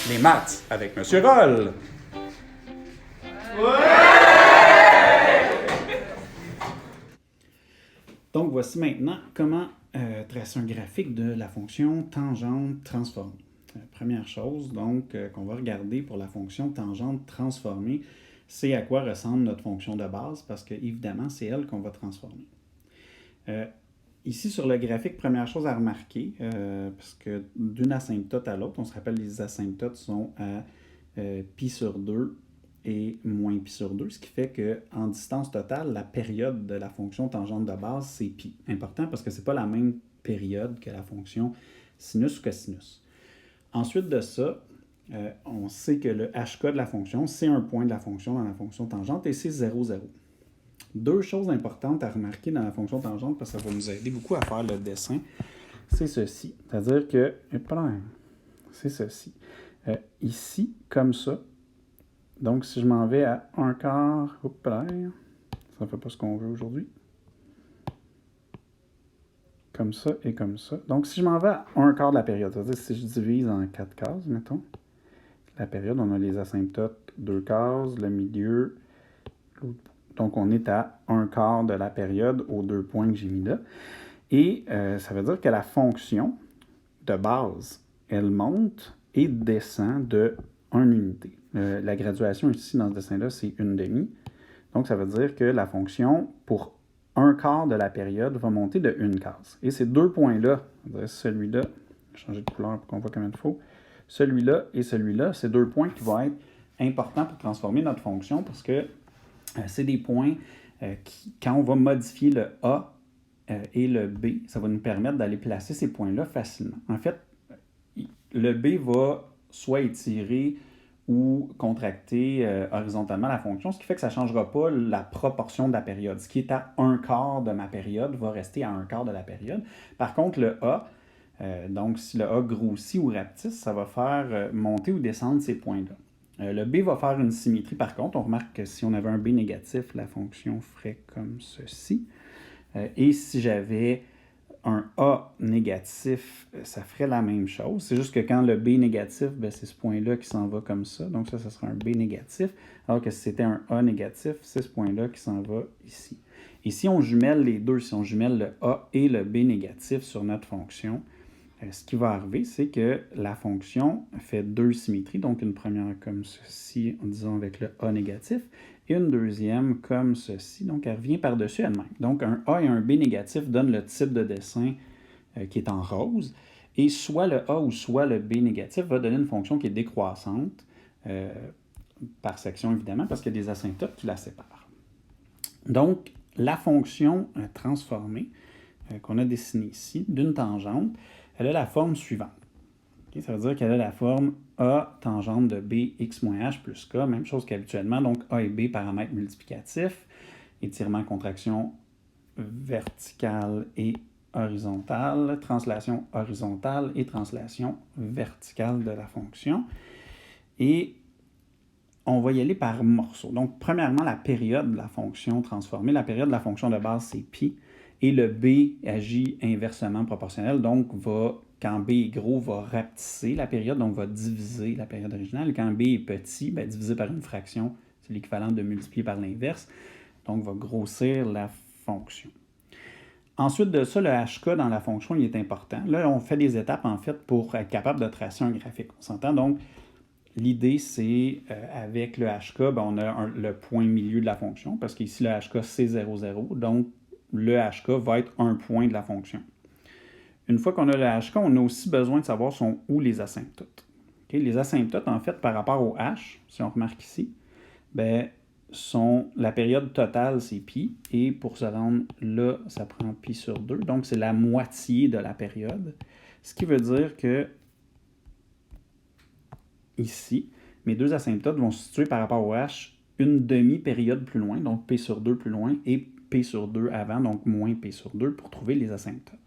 Les maths avec Monsieur Roll. Donc, voici maintenant comment tracer un graphique de la fonction tangente transformée. Première chose, donc, qu'on va regarder pour la fonction tangente transformée, c'est à quoi ressemble notre fonction de base, parce que, évidemment, c'est elle qu'on va transformer. Ici, sur le graphique, première chose à remarquer, parce que d'une asymptote à l'autre, on se rappelle les asymptotes sont à pi sur 2 et moins pi sur 2, ce qui fait qu'en distance totale, la période de la fonction tangente de base, c'est pi. Important parce que ce n'est pas la même période que la fonction sinus ou cosinus. Ensuite de ça, on sait que le hk de la fonction, c'est un point de la fonction dans la fonction tangente et c'est 0, 0. Deux choses importantes à remarquer dans la fonction tangente, parce que ça va nous aider beaucoup à faire le dessin, c'est ceci. C'est-à-dire que, c'est ceci. Ici, comme ça, donc si je m'en vais à 1/4, ça ne fait pas ce qu'on veut aujourd'hui. Comme ça et comme ça. Donc si je m'en vais à 1/4 de la période, c'est-à-dire si je divise en 4 cases, mettons, la période, on a les asymptotes 2 cases, le milieu, l'autre. Donc, on est à 1/4 de la période aux 2 points que j'ai mis là. Et ça veut dire que la fonction de base, elle monte et descend de 1 unité. La graduation ici, dans ce dessin-là, c'est 1/2. Donc, ça veut dire que la fonction, pour 1/4 de la période, va monter de 1 case. Et ces deux points-là, celui-là, je vais changer de couleur pour qu'on voit combien il faut, celui-là et celui-là, c'est deux points qui vont être importants pour transformer notre fonction parce que c'est des points qui, quand on va modifier le A et le B, ça va nous permettre d'aller placer ces points-là facilement. En fait, le B va soit étirer ou contracter horizontalement la fonction, ce qui fait que ça ne changera pas la proportion de la période. Ce qui est à 1/4 de ma période va rester à 1/4 de la période. Par contre, le A, donc si le A grossit ou rapetisse, ça va faire monter ou descendre ces points-là. Le B va faire une symétrie par contre. On remarque que si on avait un B négatif, la fonction ferait comme ceci. Et si j'avais un A négatif, ça ferait la même chose. C'est juste que quand le B négatif, c'est ce point-là qui s'en va comme ça. Donc ça sera un B négatif. Alors que si c'était un A négatif, c'est ce point-là qui s'en va ici. Et si on jumelle les deux, si on jumelle le A et le B négatif sur notre fonction, ce qui va arriver, c'est que la fonction fait deux symétries, donc une première comme ceci, disons avec le A négatif, et une deuxième comme ceci, donc elle revient par-dessus elle-même. Donc un A et un B négatif donnent le type de dessin qui est en rose, et soit le A ou soit le B négatif va donner une fonction qui est décroissante, par section évidemment, parce qu'il y a des asymptotes qui la séparent. Donc la fonction transformée qu'on a dessinée ici, d'une tangente, elle a la forme suivante. Okay? Ça veut dire qu'elle a la forme A tangente de B x moins h plus k, même chose qu'habituellement, donc A et B paramètres multiplicatifs, étirement, contraction verticale et horizontale, translation horizontale et translation verticale de la fonction. Et on va y aller par morceaux. Donc, premièrement, la période de la fonction transformée. La période de la fonction de base, c'est pi. Et le B agit inversement proportionnel, donc quand B est gros, va rapetisser la période, donc va diviser la période originale. Quand B est petit, divisé par une fraction, c'est l'équivalent de multiplier par l'inverse, donc va grossir la fonction. Ensuite de ça, le hk dans la fonction, il est important. Là, on fait des étapes, en fait, pour être capable de tracer un graphique. On s'entend donc, l'idée, c'est, avec le hk, on a le point milieu de la fonction, parce qu'ici, le hk, c'est 0, 0, donc le hk va être un point de la fonction. Une fois qu'on a le hk, on a aussi besoin de savoir sont où les asymptotes. Okay? Les asymptotes, en fait, par rapport au h, si on remarque ici, sont la période totale, c'est pi, et pour se rendre là, ça prend pi sur 2, donc c'est la moitié de la période. Ce qui veut dire que ici, mes deux asymptotes vont se situer par rapport au h une demi-période plus loin, donc p sur 2 plus loin, et p sur 2 avant, donc moins p sur 2, pour trouver les asymptotes.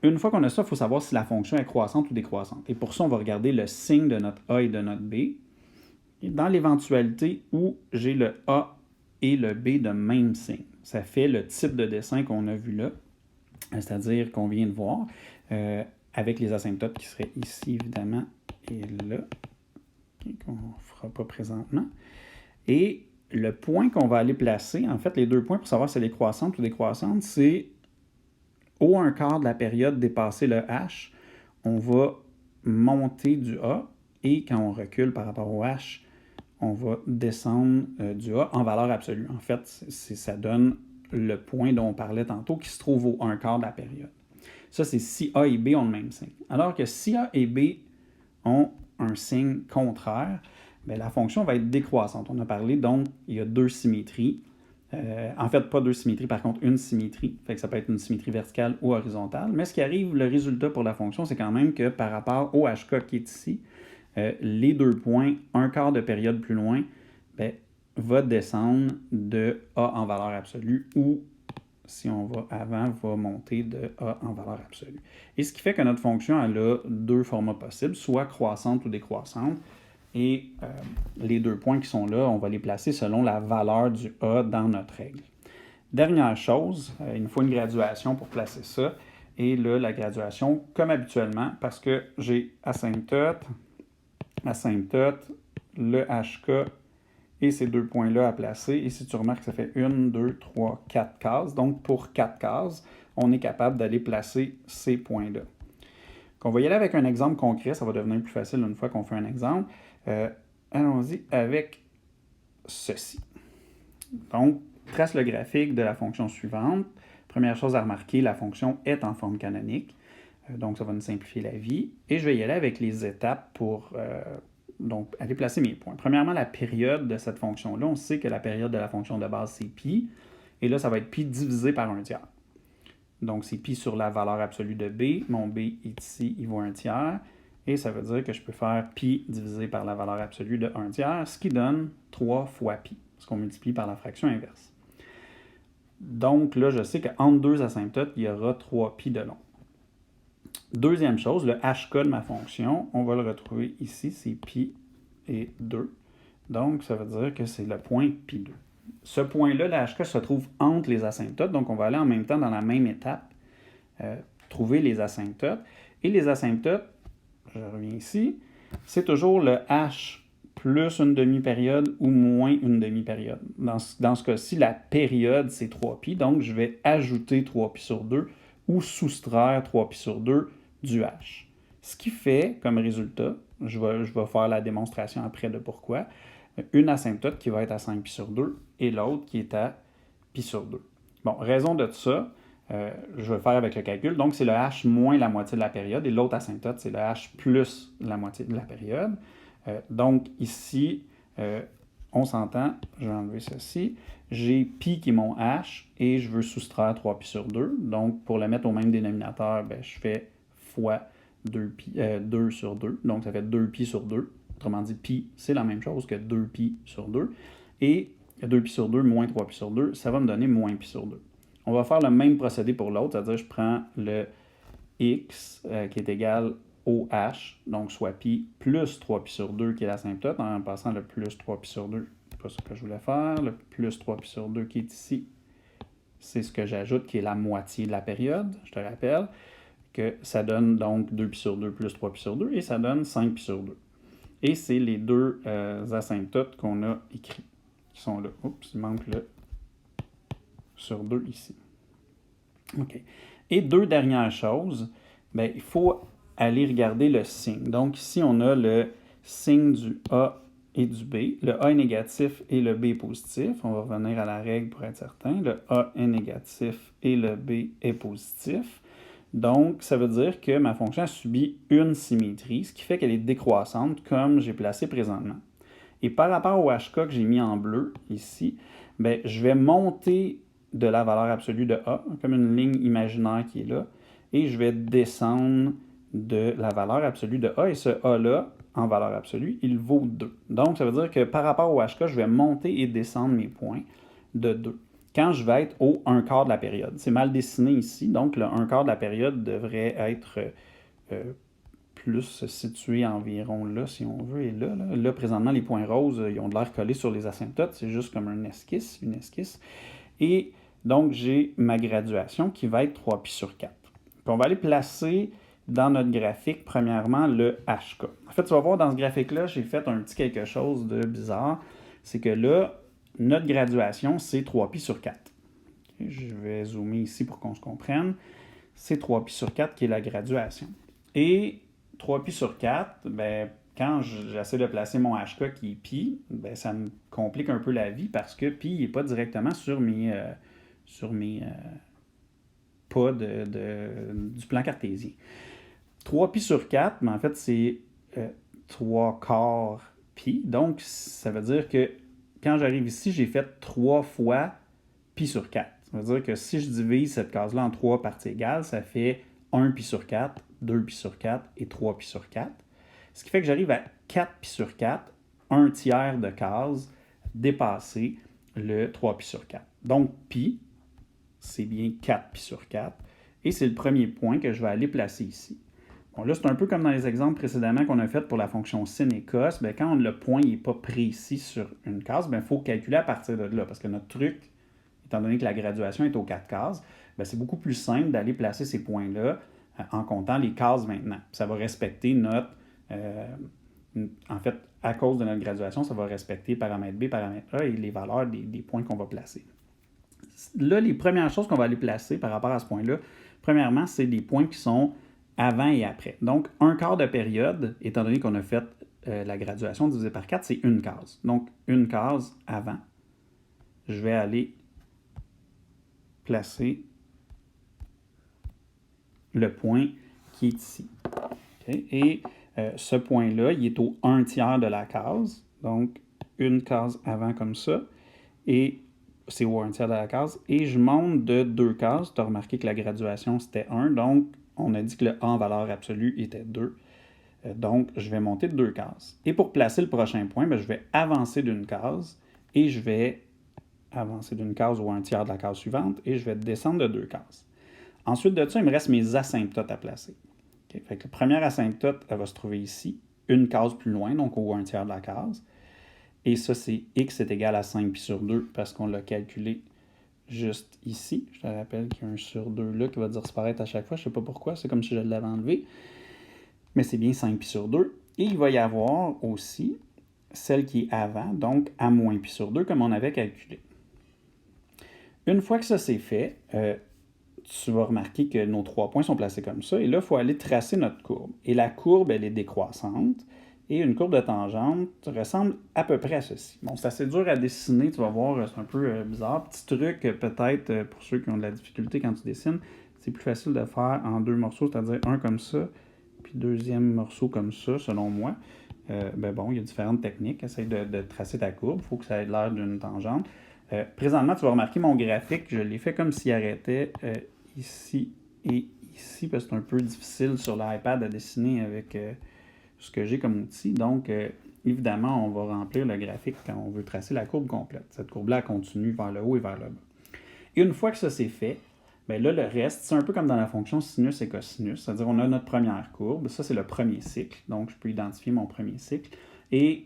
Une fois qu'on a ça, il faut savoir si la fonction est croissante ou décroissante. Et pour ça, on va regarder le signe de notre A et de notre B. Et dans l'éventualité où j'ai le A et le B de même signe, ça fait le type de dessin qu'on a vu là, c'est-à-dire qu'on vient de voir, avec les asymptotes qui seraient ici, évidemment, et là, qu'on ne fera pas présentement. Et le point qu'on va aller placer, en fait, les deux points pour savoir si elle est croissante ou décroissante, c'est au 1/4 de la période dépassé le H, on va monter du A, et quand on recule par rapport au H, on va descendre du A en valeur absolue. En fait, ça donne le point dont on parlait tantôt qui se trouve au 1/4 de la période. Ça, c'est si A et B ont le même signe. Alors que si A et B ont un signe contraire, bien, la fonction va être décroissante. On a parlé, donc, il y a deux symétries. En fait, pas deux symétries, par contre, une symétrie. Fait que ça peut être une symétrie verticale ou horizontale. Mais ce qui arrive, le résultat pour la fonction, c'est quand même que par rapport au HK qui est ici, les deux points, 1/4 de période plus loin, bien, va descendre de A en valeur absolue ou, si on va avant, va monter de A en valeur absolue. Et ce qui fait que notre fonction, elle a deux formats possibles, soit croissante ou décroissante. Et les deux points qui sont là, on va les placer selon la valeur du A dans notre règle. Dernière chose, il nous faut une graduation pour placer ça. Et là, la graduation, comme habituellement, parce que j'ai asymptote, le HK et ces deux points-là à placer. Et si tu remarques, ça fait 1, 2, 3, 4 cases. Donc, pour 4 cases, on est capable d'aller placer ces points-là. On va y aller avec un exemple concret, ça va devenir plus facile une fois qu'on fait un exemple. Allons-y avec ceci. Donc, trace le graphique de la fonction suivante. Première chose à remarquer, la fonction est en forme canonique. Donc, ça va nous simplifier la vie. Et je vais y aller avec les étapes pour donc, aller placer mes points. Premièrement, la période de cette fonction-là. On sait que la période de la fonction de base, c'est pi. Et là, ça va être pi divisé par 1/3. Donc, c'est pi sur la valeur absolue de b. Mon b est ici, il vaut 1/3. Et ça veut dire que je peux faire pi divisé par la valeur absolue de 1/3, ce qui donne 3 fois pi, ce qu'on multiplie par la fraction inverse. Donc là, je sais qu'entre deux asymptotes, il y aura 3 pi de long. Deuxième chose, le HK de ma fonction, on va le retrouver ici, c'est pi et 2. Donc, ça veut dire que c'est le point pi 2. Ce point-là, le HK, se trouve entre les asymptotes, donc on va aller en même temps dans la même étape, trouver les asymptotes. Et les asymptotes, je reviens ici, c'est toujours le H plus une demi-période ou moins une demi-période. Dans ce cas-ci, la période, c'est 3pi, donc je vais ajouter 3pi sur 2 ou soustraire 3pi sur 2 du H. Ce qui fait, comme résultat, je vais faire la démonstration après de pourquoi, une asymptote qui va être à 5pi sur 2 et l'autre qui est à pi sur 2. Bon, raison de ça, je vais faire avec le calcul. Donc, c'est le H moins la moitié de la période et l'autre asymptote, c'est le H plus la moitié de la période. Donc, ici, on s'entend, je vais enlever ceci. J'ai pi qui est mon H et je veux soustraire 3pi sur 2. Donc, pour le mettre au même dénominateur, bien, je fais fois 2 sur 2. Donc, ça fait 2pi sur 2. Autrement dit, pi, c'est la même chose que 2pi sur 2. Et 2pi sur 2 moins 3pi sur 2, ça va me donner moins pi sur 2. On va faire le même procédé pour l'autre, c'est-à-dire je prends le x qui est égal au h, donc soit pi plus 3pi sur 2 qui est l'asymptote, en passant le plus 3pi sur 2, c'est pas ce que je voulais faire, le plus 3pi sur 2 qui est ici, c'est ce que j'ajoute qui est la moitié de la période, je te rappelle que ça donne donc 2pi sur 2 plus 3pi sur 2 et ça donne 5pi sur 2. Et c'est les deux asymptotes qu'on a écrits, qui sont là. Oups, il manque le sur 2 ici. OK. Et deux dernières choses, bien, il faut aller regarder le signe. Donc ici, on a le signe du A et du B. Le A est négatif et le B est positif. On va revenir à la règle pour être certain. Le A est négatif et le B est positif. Donc, ça veut dire que ma fonction a subi une symétrie, ce qui fait qu'elle est décroissante comme j'ai placé présentement. Et par rapport au HK que j'ai mis en bleu ici, bien, je vais monter de la valeur absolue de A, comme une ligne imaginaire qui est là, et je vais descendre de la valeur absolue de A, et ce A-là, en valeur absolue, il vaut 2. Donc, ça veut dire que par rapport au HK, je vais monter et descendre mes points de 2. Quand je vais être au 1/4 de la période. C'est mal dessiné ici, donc le 1/4 de la période devrait être plus situé environ là, si on veut, et là. Là, présentement, les points roses, ils ont de l'air collés sur les asymptotes, c'est juste comme une esquisse. Et donc, j'ai ma graduation qui va être 3pi sur 4. Puis on va aller placer dans notre graphique, premièrement, le HK. En fait, tu vas voir dans ce graphique-là, j'ai fait un petit quelque chose de bizarre. C'est que là, notre graduation, c'est 3π sur 4. Je vais zoomer ici pour qu'on se comprenne. C'est 3π sur 4 qui est la graduation. Et 3π sur 4, ben, quand j'essaie de placer mon HK qui est pi, ben, ça me complique un peu la vie parce que pi n'est pas directement sur mes pas du plan cartésien. 3π sur 4, mais en fait, c'est 3 quarts pi. Donc, ça veut dire que quand j'arrive ici, j'ai fait 3 fois pi sur 4. Ça veut dire que si je divise cette case-là en 3 parties égales, ça fait 1 pi sur 4, 2 pi sur 4 et 3 pi sur 4. Ce qui fait que j'arrive à 4 pi sur 4, un tiers de case dépasser le 3 pi sur 4. Donc, pi, c'est bien 4 pi sur 4. Et c'est le premier point que je vais aller placer ici. Bon, là, c'est un peu comme dans les exemples précédemment qu'on a fait pour la fonction sin et cos. Bien, quand le point n'est pas précis sur une case, il faut calculer à partir de là. Parce que notre truc, étant donné que la graduation est aux 4 cases, bien, c'est beaucoup plus simple d'aller placer ces points-là en comptant les cases maintenant. Ça va respecter notre... en fait, à cause de notre graduation, ça va respecter paramètre B, paramètre A et les valeurs des points qu'on va placer. Là, les premières choses qu'on va aller placer par rapport à ce point-là, premièrement, c'est des points qui sont avant et après. Donc, un quart de période, étant donné qu'on a fait la graduation divisée par 4, c'est une case. Donc, une case avant. Je vais aller placer le point qui est ici. Okay? Et ce point-là, il est au 1 tiers de la case. Donc, une case avant comme ça. Et c'est au 1 tiers de la case. Et je monte de 2 cases. Tu as remarqué que la graduation, c'était 1. Donc, on a dit que le A en valeur absolue était 2. Donc, je vais monter de 2 cases. Et pour placer le prochain point, bien, je vais avancer d'une case et je vais avancer d'une case au 1 tiers de la case suivante et je vais descendre de 2 cases. Ensuite de ça, il me reste mes asymptotes à placer. Okay? Fait que la première asymptote, elle va se trouver ici, une case plus loin, donc au 1 tiers de la case. Et ça, c'est x est égal à 5 pi sur 2 parce qu'on l'a calculé juste ici. Je te rappelle qu'il y a un sur 2 là qui va disparaître à chaque fois. Je ne sais pas pourquoi, c'est comme si je l'avais enlevé. Mais c'est bien 5 pi sur 2. Et il va y avoir aussi celle qui est avant, donc à moins pi sur 2, comme on avait calculé. Une fois que ça c'est fait, tu vas remarquer que nos 3 points sont placés comme ça. Et là, il faut aller tracer notre courbe. Et la courbe, elle est décroissante. Et une courbe de tangente ressemble à peu près à ceci. Bon, c'est assez dur à dessiner, tu vas voir, c'est un peu bizarre. Petit truc, peut-être, pour ceux qui ont de la difficulté quand tu dessines, c'est plus facile de faire en 2 morceaux, c'est-à-dire un comme ça, puis deuxième morceau comme ça, selon moi. Ben bon, il y a différentes techniques. Essaye de tracer ta courbe, il faut que ça ait l'air d'une tangente. Présentement, tu vas remarquer mon graphique, je l'ai fait comme s'il arrêtait ici et ici, parce que c'est un peu difficile sur l'iPad à dessiner avec ce que j'ai comme outil. Donc, évidemment, on va remplir le graphique quand on veut tracer la courbe complète. Cette courbe-là continue vers le haut et vers le bas. Et une fois que ça c'est fait, bien là, le reste, c'est un peu comme dans la fonction sinus et cosinus, c'est-à-dire on a notre première courbe, ça c'est le premier cycle, donc je peux identifier mon premier cycle. Et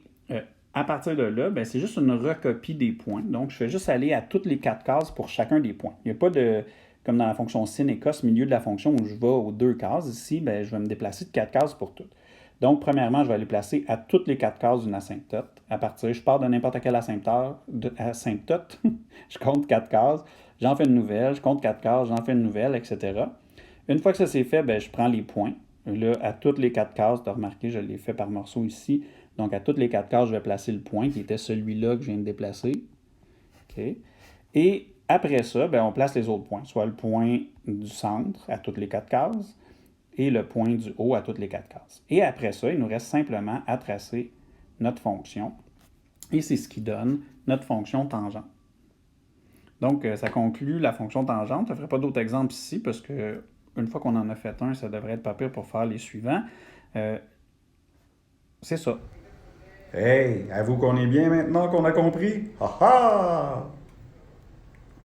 à partir de là, bien, c'est juste une recopie des points. Donc, je fais juste aller à toutes les 4 cases pour chacun des points. Il n'y a pas de, comme dans la fonction sin et cos, milieu de la fonction où je vais aux 2 cases. Ici, bien, je vais me déplacer de 4 cases pour toutes. Donc, premièrement, je vais aller placer à toutes les 4 cases d'une asymptote. À partir, je pars de n'importe quelle asymptote, je compte 4 cases, j'en fais une nouvelle, je compte 4 cases, j'en fais une nouvelle, etc. Une fois que ça c'est fait, bien, je prends les points. Là, à toutes les 4 cases, tu as remarqué, je l'ai fait par morceaux ici. Donc, à toutes les 4 cases, je vais placer le point qui était celui-là que je viens de déplacer. Okay. Et après ça, bien, on place les autres points, soit le point du centre à toutes les 4 cases et le point du haut à toutes les 4 cases. Et après ça, il nous reste simplement à tracer notre fonction. Et c'est ce qui donne notre fonction tangente. Donc, ça conclut la fonction tangente. Je ne ferai pas d'autres exemples ici parce que une fois qu'on en a fait un, ça devrait être pas pire pour faire les suivants. C'est ça. Hey, avoue qu'on est bien maintenant qu'on a compris. Ha ha!